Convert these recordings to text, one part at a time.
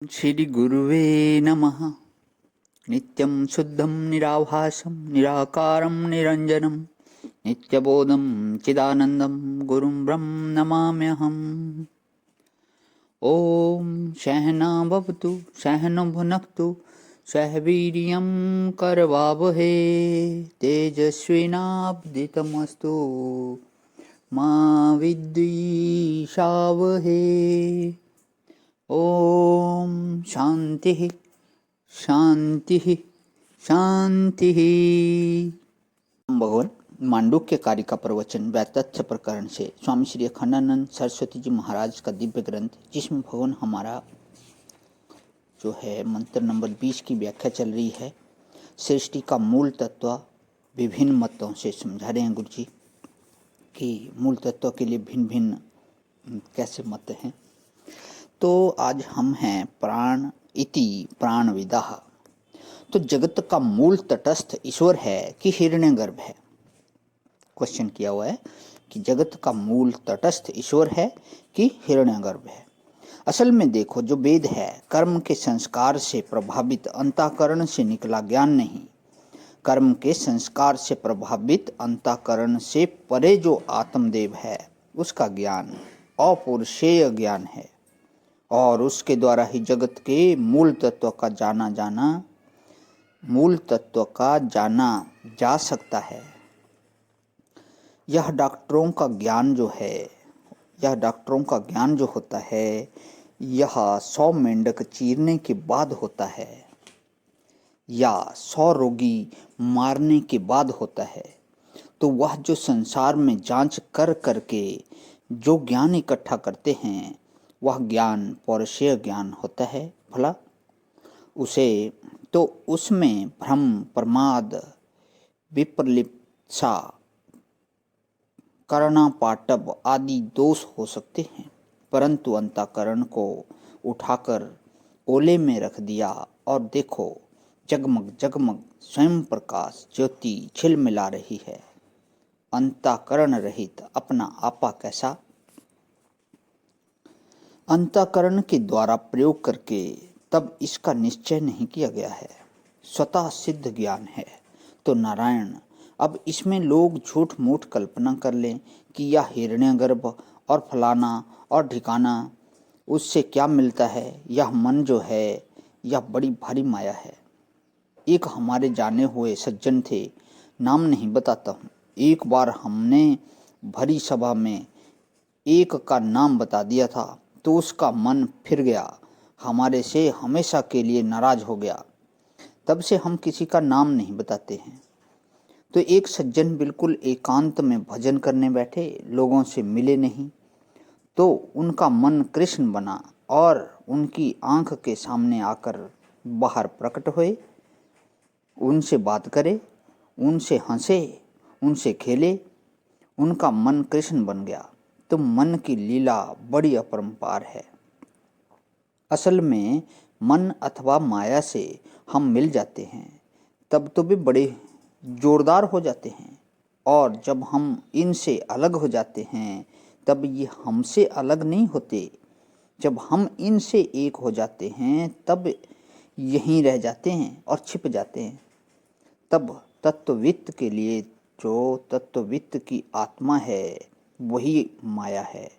श्री गुरुवे नमः। नित्यं शुद्धं निराभासं निराकारं निरञ्जनं नित्यबोधं चिदानन्दं गुरुं ब्रह्म नमाम्यहम्। ॐ सहना भवतु सहनौ भुनक्तु सह वीर्यं करवावहै तेजस्विनावधीतमस्तु मा विद्विषावहै। ओम शांति शांति शांति। भगवान मांडुक्य कार्य का प्रवचन व्यातथ्य प्रकरण से स्वामी श्री अखंडानंद सरस्वती जी महाराज का दिव्य ग्रंथ, जिसमें भगवान हमारा जो है मंत्र नंबर 20 की व्याख्या चल रही है। सृष्टि का मूल तत्व विभिन्न मतों से समझा रहे हैं गुरु जी कि मूल तत्व के लिए भिन्न भिन्न कैसे मत हैं। तो आज हम हैं प्राण इति प्राणविदः। तो जगत का मूल तटस्थ ईश्वर है कि हिरण्यगर्भ है? क्वेश्चन किया हुआ है कि जगत का मूल तटस्थ ईश्वर है कि हिरण्यगर्भ है। असल में देखो, जो वेद है कर्म के संस्कार से प्रभावित अंतःकरण से निकला ज्ञान नहीं, कर्म के संस्कार से प्रभावित अंतःकरण से परे जो आत्मदेव है उसका ज्ञान अपौरुषेय ज्ञान है, और उसके द्वारा ही जगत के मूल तत्व का जाना जा सकता है। यह डॉक्टरों का ज्ञान जो होता है, यह 100 मेंढक चीरने के बाद होता है या 100 रोगी मारने के बाद होता है। तो वह जो संसार में जांच कर करके जो ज्ञान इकट्ठा करते हैं, वह ज्ञान पौरुषेय ज्ञान होता है। भला उसमें भ्रम, प्रमाद, विप्रलिप्सा, करणापाटव आदि दोष हो सकते हैं, परंतु अंतःकरण को उठाकर ओले में रख दिया और देखो जगमग जगमग स्वयं प्रकाश ज्योति झिलमिला रही है। अंतःकरण रहित अपना आपा कैसा? अंतःकरण के द्वारा प्रयोग करके तब इसका निश्चय नहीं किया गया है, स्वतः सिद्ध ज्ञान है। तो नारायण, अब इसमें लोग झूठ मूठ कल्पना कर लें कि यह हिरण्यगर्भ और फलाना और ठिकाना, उससे क्या मिलता है। यह मन जो है यह बड़ी भारी माया है। एक हमारे जाने हुए सज्जन थे, नाम नहीं बताता हूँ। एक बार हमने भरी सभा में एक का नाम बता दिया था तो उसका मन फिर गया, हमारे से हमेशा के लिए नाराज हो गया। तब से हम किसी का नाम नहीं बताते हैं। तो एक सज्जन बिल्कुल एकांत में भजन करने बैठे, लोगों से मिले नहीं, तो उनका मन कृष्ण बना और उनकी आंख के सामने आकर बाहर प्रकट हुए। उनसे बात करे, उनसे हंसे, उनसे खेले, उनका मन कृष्ण बन गया। तो मन की लीला बड़ी अपरंपार है। असल में मन अथवा माया से हम मिल जाते हैं तब तो भी बड़े जोरदार हो जाते हैं, और जब हम इनसे अलग हो जाते हैं तब ये हमसे अलग नहीं होते। जब हम इनसे एक हो जाते हैं तब यहीं रह जाते हैं और छिप जाते हैं। तब तत्ववित्त के लिए जो तत्ववित्त की आत्मा है वही माया है,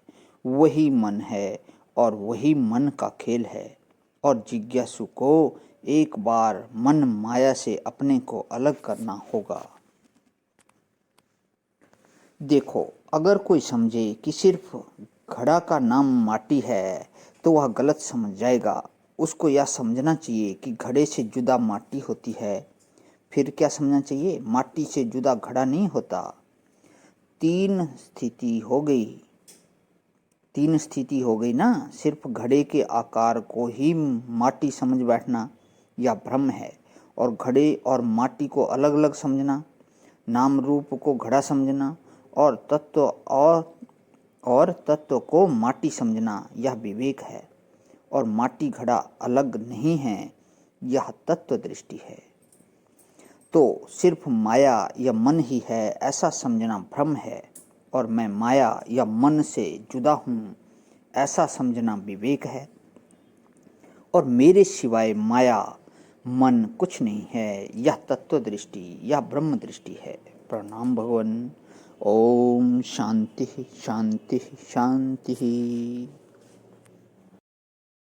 वही मन है और वही मन का खेल है। और जिज्ञासु को एक बार मन माया से अपने को अलग करना होगा। देखो, अगर कोई समझे कि सिर्फ घड़ा का नाम माटी है तो वह गलत समझ जाएगा। उसको यह समझना चाहिए कि घड़े से जुदा माटी होती है। फिर क्या समझना चाहिए? माटी से जुदा घड़ा नहीं होता। तीन स्थिति हो गई ना। सिर्फ घड़े के आकार को ही माटी समझ बैठना यह भ्रम है, और घड़े और माटी को अलग अलग समझना, नाम रूप को घड़ा समझना और तत्व को माटी समझना यह विवेक है। और माटी घड़ा अलग नहीं है, यह तत्व दृष्टि है। तो सिर्फ माया या मन ही है ऐसा समझना भ्रम है, और मैं माया या मन से जुदा हूँ ऐसा समझना विवेक है। और मेरे सिवाय माया मन कुछ नहीं है। यह तत्व दृष्टि, यह ब्रह्म दृष्टि है। प्रणाम भगवान। ओम शांति शांति शांति।